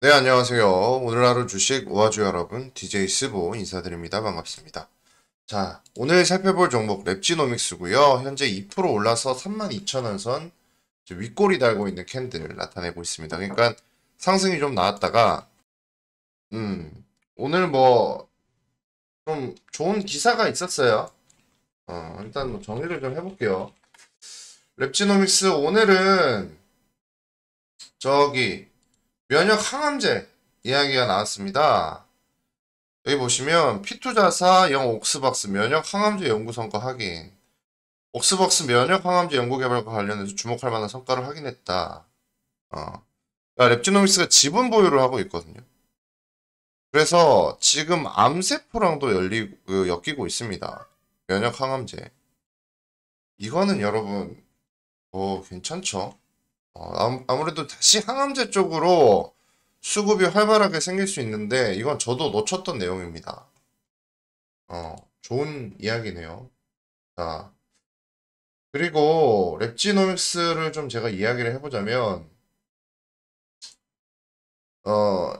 네, 안녕하세요. 오늘 하루 주식 우아주 여러분, DJ 스보 인사드립니다. 반갑습니다. 자, 오늘 살펴볼 종목 랩지노믹스고요. 현재 2% 올라서 32,000원 선 윗꼬리 달고 있는 캔들 나타내고 있습니다. 그러니까 상승이 좀 나왔다가 오늘 뭐 좀 좋은 기사가 있었어요. 일단 뭐 정리를 좀 해볼게요. 랩지노믹스 오늘은 저기 면역 항암제 이야기가 나왔습니다. 여기 보시면 피투자사 영 옥스박스 면역 항암제 연구 성과 확인. 옥스박스 면역 항암제 연구 개발과 관련해서 주목할 만한 성과를 확인했다. 그러니까 랩지노믹스가 지분 보유를 하고 있거든요. 그래서 지금 암세포랑도 엮이고 있습니다. 면역 항암제. 이거는 여러분 괜찮죠? 아무래도 다시 항암제 쪽으로 수급이 활발하게 생길 수 있는데 이건 저도 놓쳤던 내용입니다. 좋은 이야기네요. 자, 그리고 랩지노믹스를 좀 제가 이야기를 해보자면,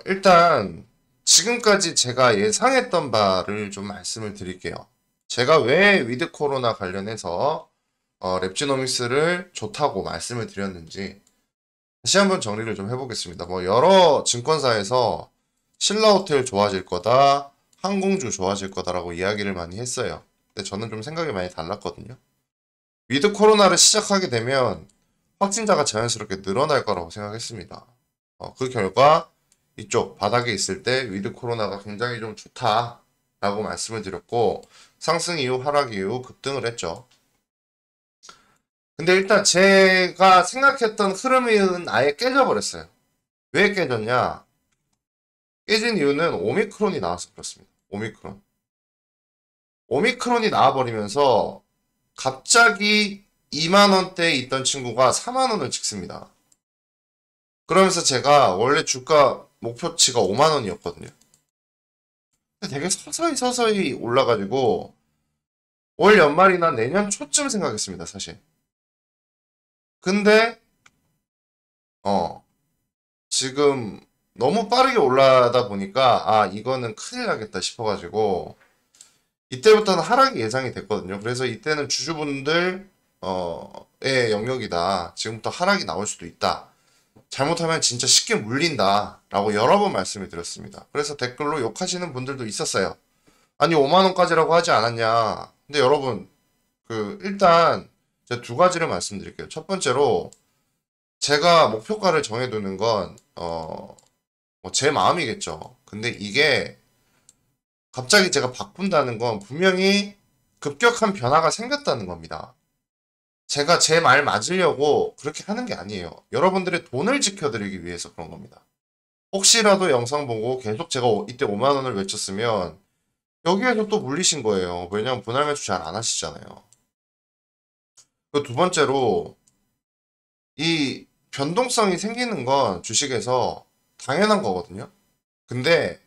일단, 지금까지 제가 예상했던 바를 좀 말씀을 드릴게요. 제가 왜 위드 코로나 관련해서, 랩지노믹스를 좋다고 말씀을 드렸는지, 다시 한번 정리를 좀 해보겠습니다. 뭐, 여러 증권사에서 신라호텔 좋아질 거다, 항공주 좋아질 거다라고 이야기를 많이 했어요. 근데 저는 좀 생각이 많이 달랐거든요. 위드 코로나를 시작하게 되면 확진자가 자연스럽게 늘어날 거라고 생각했습니다. 그 결과 이쪽 바닥에 있을 때 위드 코로나가 굉장히 좀 좋다라고 말씀을 드렸고 상승 이후 하락 이후 급등을 했죠. 근데 일단 제가 생각했던 흐름은 아예 깨져버렸어요. 왜 깨졌냐? 깨진 이유는 오미크론이 나와서 그렇습니다. 오미크론. 오미크론이 나와버리면서 갑자기 2만 원대에 있던 친구가 4만 원을 찍습니다. 그러면서 제가 원래 주가 목표치가 5만 원이었거든요. 근데 되게 서서히 서서히 올라가지고 올 연말이나 내년 초쯤 생각했습니다, 사실. 근데 어 지금 너무 빠르게 올라다 보니까 이거는 큰일 나겠다 싶어가지고 이때부터는 하락이 예상이 됐거든요. 그래서 이때는 주주분들 의 영역이다. 지금부터 하락이 나올 수도 있다. 잘못하면 진짜 쉽게 물린다. 라고 여러 번 말씀을 드렸습니다. 그래서 댓글로 욕하시는 분들도 있었어요. 아니, 5만원까지라고 하지 않았냐. 근데 여러분, 일단, 제가 두 가지를 말씀드릴게요. 첫 번째로, 제가 목표가를 정해두는 건, 뭐제 마음이겠죠. 근데 이게, 갑자기 제가 바꾼다는 건 분명히 급격한 변화가 생겼다는 겁니다. 제가 제 말 맞으려고 그렇게 하는 게 아니에요. 여러분들의 돈을 지켜드리기 위해서 그런 겁니다. 혹시라도 영상 보고 계속 제가 이때 5만 원을 외쳤으면 여기에서 또 물리신 거예요. 왜냐면 분할 매수 잘 안 하시잖아요. 그 두 번째로 이 변동성이 생기는 건 주식에서 당연한 거거든요. 근데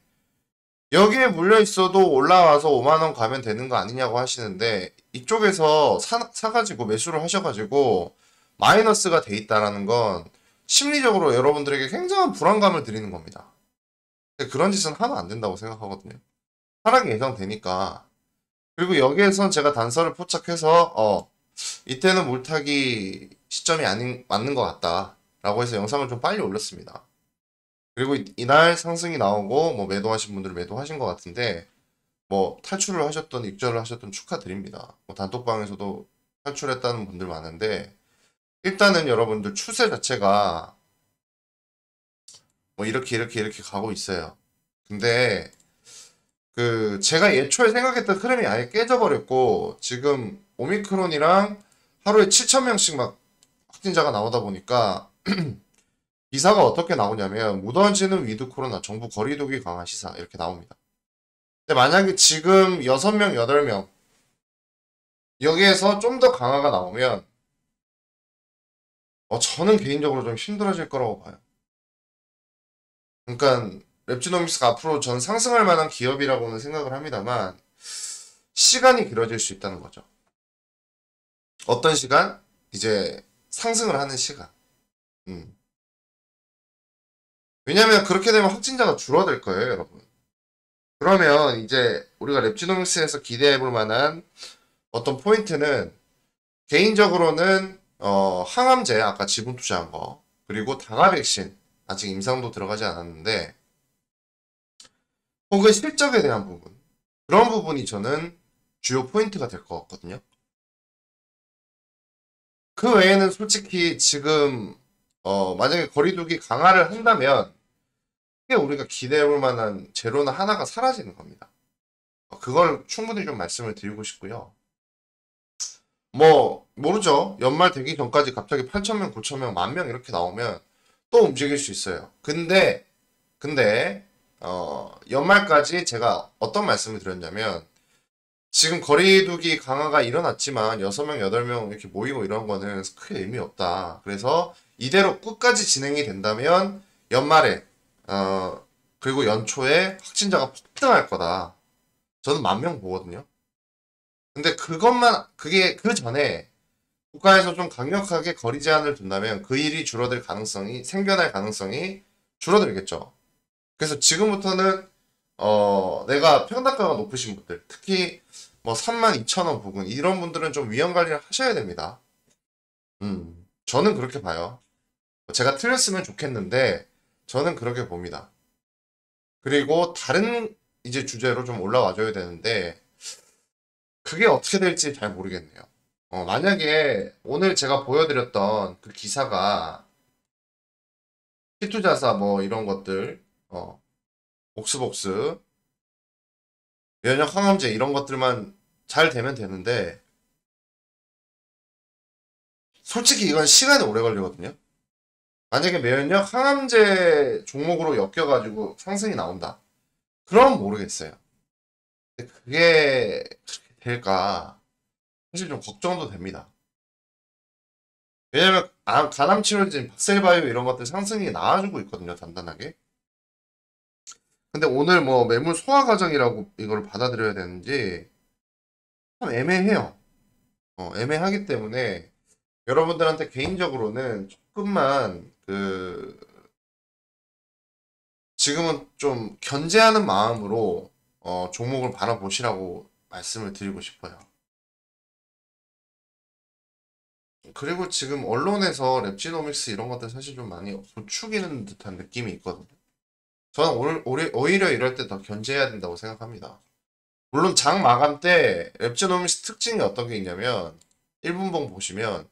여기에 물려 있어도 올라와서 5만 원 가면 되는 거 아니냐고 하시는데 이쪽에서 사가지고 매수를 하셔가지고 마이너스가 돼 있다라는 건 심리적으로 여러분들에게 굉장한 불안감을 드리는 겁니다. 그런 짓은 하면 안 된다고 생각하거든요. 하락이 예상되니까. 그리고 여기에선 제가 단서를 포착해서 이때는 물타기 시점이 아닌 맞는 것 같다 라고 해서 영상을 좀 빨리 올렸습니다. 그리고 이날 상승이 나오고 뭐 매도하신 분들은 매도하신 것 같은데 뭐 탈출을 하셨던 입절을 하셨던 축하드립니다. 뭐 단톡방에서도 탈출했다는 분들 많은데 일단은 여러분들 추세 자체가 뭐 이렇게 가고 있어요. 근데 제가 예초에 생각했던 흐름이 아예 깨져버렸고 지금 오미크론이랑 하루에 7,000명씩 막 확진자가 나오다 보니까 기사가 어떻게 나오냐면 무던지는 위드 코로나 정부 거리두기 강화 시사 이렇게 나옵니다. 근데 만약에 지금 6명, 8명 여기에서 좀 더 강화가 나오면 저는 개인적으로 좀 힘들어질 거라고 봐요. 그러니까 랩지노믹스가 앞으로 전 상승할 만한 기업이라고는 생각을 합니다만 시간이 길어질 수 있다는 거죠. 어떤 시간? 이제 상승을 하는 시간. 음. 왜냐면 그렇게 되면 확진자가 줄어들 거예요, 여러분. 그러면 이제 우리가 랩지노믹스에서 기대해 볼 만한 어떤 포인트는 개인적으로는 항암제 아까 지분 투자한 거 그리고 다가 백신 아직 임상도 들어가지 않았는데 혹은 실적에 대한 부분 그런 부분이 저는 주요 포인트가 될 것 같거든요. 그 외에는 솔직히 지금 만약에 거리두기 강화를 한다면 크게 우리가 기대해 볼 만한 재료는 하나가 사라지는 겁니다. 그걸 충분히 좀 말씀을 드리고 싶고요. 뭐 모르죠. 연말 되기 전까지 갑자기 8,000명, 9,000명, 10,000명 이렇게 나오면 또 움직일 수 있어요. 근데 연말까지 제가 어떤 말씀을 드렸냐면 지금 거리두기 강화가 일어났지만 6명, 8명 이렇게 모이고 이런 거는 크게 의미 없다. 그래서 이대로 끝까지 진행이 된다면 연말에 그리고 연초에 확진자가 폭등할 거다. 저는 10,000명 보거든요. 근데 그게 그 전에 국가에서 좀 강력하게 거리 제한을 둔다면 그 일이 생겨날 가능성이 줄어들겠죠. 그래서 지금부터는, 내가 평단가가 높으신 분들, 특히 뭐 32,000원 부근, 이런 분들은 좀 위험 관리를 하셔야 됩니다. 저는 그렇게 봐요. 제가 틀렸으면 좋겠는데, 저는 그렇게 봅니다. 그리고 다른 이제 주제로 좀 올라와줘야 되는데, 그게 어떻게 될지 잘 모르겠네요. 만약에 오늘 제가 보여드렸던 그 기사가 히투자사 뭐 이런 것들, 옥스복스, 면역 항암제 이런 것들만 잘 되면 되는데, 솔직히 이건 시간이 오래 걸리거든요. 만약에 면역 항암제 종목으로 엮여가지고 상승이 나온다. 그럼 모르겠어요. 근데 그게 그렇게 될까? 사실 좀 걱정도 됩니다. 왜냐면 간암치료제, 박셀바이오 이런 것들 상승이 나와주고 있거든요, 단단하게. 근데 오늘 뭐 매물 소화 과정이라고 이걸 받아들여야 되는지 참 애매해요. 애매하기 때문에 여러분들한테 개인적으로는 조금만 지금은 좀 견제하는 마음으로 종목을 바라보시라고 말씀을 드리고 싶어요. 그리고 지금 언론에서 랩지노믹스 이런 것들 사실 좀 많이 부추기는 듯한 느낌이 있거든요. 저는 오히려 이럴 때 더 견제해야 된다고 생각합니다. 물론 장 마감 때 랩지노믹스 특징이 어떤 게 있냐면 1분봉 보시면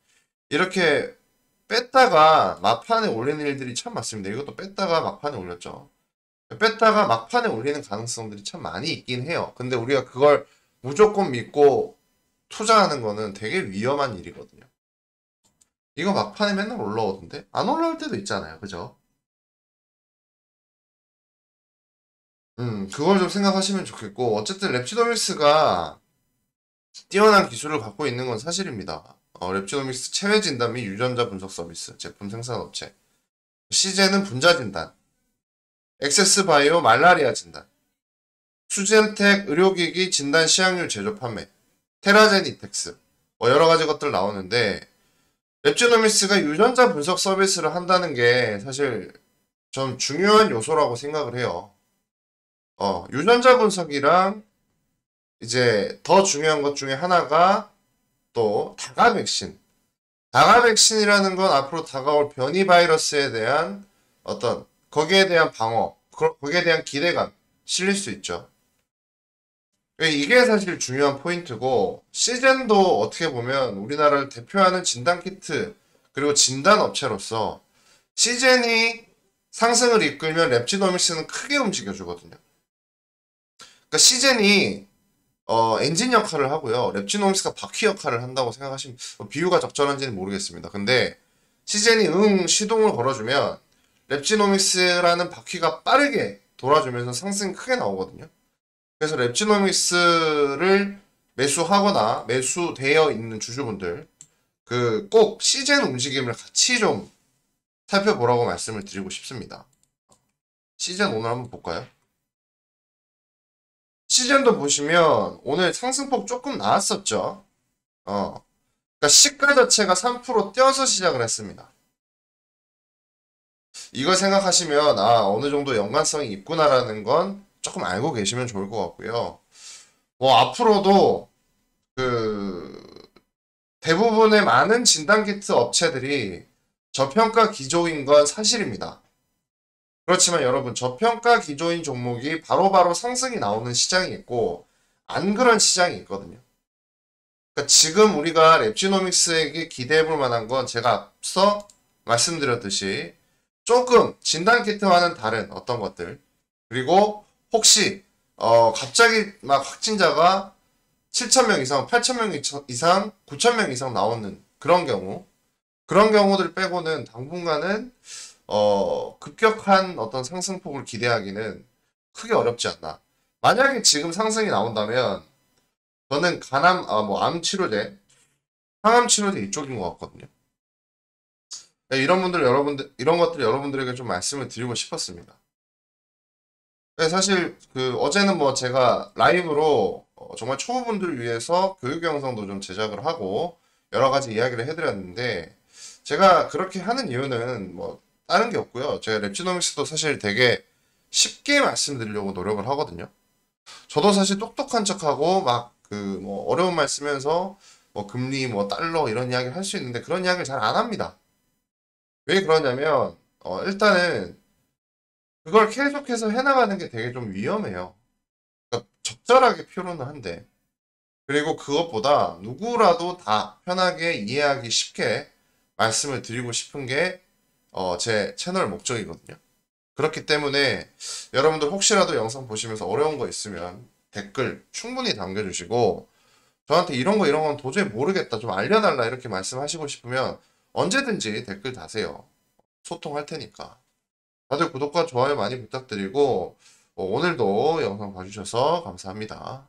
이렇게 뺐다가 막판에 올리는 일들이 참 많습니다. 이것도 뺐다가 막판에 올렸죠. 뺐다가 막판에 올리는 가능성들이 참 많이 있긴 해요. 근데 우리가 그걸 무조건 믿고 투자하는 거는 되게 위험한 일이거든요. 이거 막판에 맨날 올라오던데? 안 올라올 때도 있잖아요. 그죠? 그걸 좀 생각하시면 좋겠고, 어쨌든 랩지노믹스가 뛰어난 기술을 갖고 있는 건 사실입니다. 랩지노믹스 체외 진단 및 유전자 분석 서비스, 제품 생산 업체. 시제는 분자 진단, 엑세스 바이오 말라리아 진단, 수젠텍 의료기기 진단 시약률 제조 판매, 테라젠 이텍스, 뭐 여러 가지 것들 나오는데, 랩지노믹스가 유전자 분석 서비스를 한다는 게 사실 좀 중요한 요소라고 생각을 해요. 유전자 분석이랑 이제 더 중요한 것 중에 하나가 또 다가 백신. 다가 백신이라는 건 앞으로 다가올 변이 바이러스에 대한 어떤 거기에 대한 방어, 거기에 대한 기대감 실릴 수 있죠. 이게 사실 중요한 포인트고 시젠도 어떻게 보면 우리나라를 대표하는 진단 키트 그리고 진단 업체로서 시젠이 상승을 이끌면 랩지노믹스는 크게 움직여주거든요. 그러니까 시젠이 엔진 역할을 하고요. 랩지노믹스가 바퀴 역할을 한다고 생각하시면 비유가 적절한지는 모르겠습니다. 근데 시젠이 시동을 걸어주면 랩지노믹스라는 바퀴가 빠르게 돌아주면서 상승이 크게 나오거든요. 그래서 랩지노믹스를 매수하거나 매수되어 있는 주주분들 꼭 시젠 움직임을 같이 좀 살펴보라고 말씀을 드리고 싶습니다. 시젠 오늘 한번 볼까요? 시즌도 보시면 오늘 상승폭 조금 나왔었죠. 그러니까 시가 자체가 3% 뛰어서 시작을 했습니다. 이거 생각하시면 아 어느 정도 연관성이 있구나라는 건 조금 알고 계시면 좋을 것 같고요. 뭐 앞으로도 그 대부분의 많은 진단키트 업체들이 저평가 기조인 건 사실입니다. 그렇지만 여러분 저평가 기조인 종목이 바로바로 상승이 나오는 시장이 있고 안 그런 시장이 있거든요. 그러니까 지금 우리가 랩지노믹스에게 기대해 볼 만한 건 제가 앞서 말씀드렸듯이 조금 진단키트와는 다른 어떤 것들 그리고 혹시 갑자기 막 확진자가 7,000명 이상, 8,000명 이상, 9,000명 이상 나오는 그런 경우들 빼고는 당분간은 급격한 어떤 상승폭을 기대하기는 크게 어렵지 않나. 만약에 지금 상승이 나온다면 저는 뭐 암 치료제, 항암 치료제 이쪽인 것 같거든요. 네, 이런 것들 여러분들에게 좀 말씀을 드리고 싶었습니다. 네, 사실 어제는 뭐 제가 라이브로 정말 초보분들 위해서 교육 영상도 좀 제작을 하고 여러 가지 이야기를 해드렸는데 제가 그렇게 하는 이유는 뭐 다른 게 없고요. 제가 랩지노믹스도 사실 되게 쉽게 말씀드리려고 노력을 하거든요. 저도 사실 똑똑한 척하고 막 뭐 어려운 말 쓰면서 뭐 금리 뭐 달러 이런 이야기를 할 수 있는데 그런 이야기를 잘 안 합니다. 왜 그러냐면 일단은 그걸 계속해서 해나가는 게 되게 좀 위험해요. 그러니까 적절하게 표현은 한데 그리고 그것보다 누구라도 다 편하게 이해하기 쉽게 말씀을 드리고 싶은 게 제 채널 목적이거든요. 그렇기 때문에 여러분들 혹시라도 영상 보시면서 어려운 거 있으면 댓글 충분히 남겨주시고 저한테 이런 건 도저히 모르겠다 좀 알려달라 이렇게 말씀하시고 싶으면 언제든지 댓글 다세요. 소통할 테니까. 다들 구독과 좋아요 많이 부탁드리고 오늘도 영상 봐주셔서 감사합니다.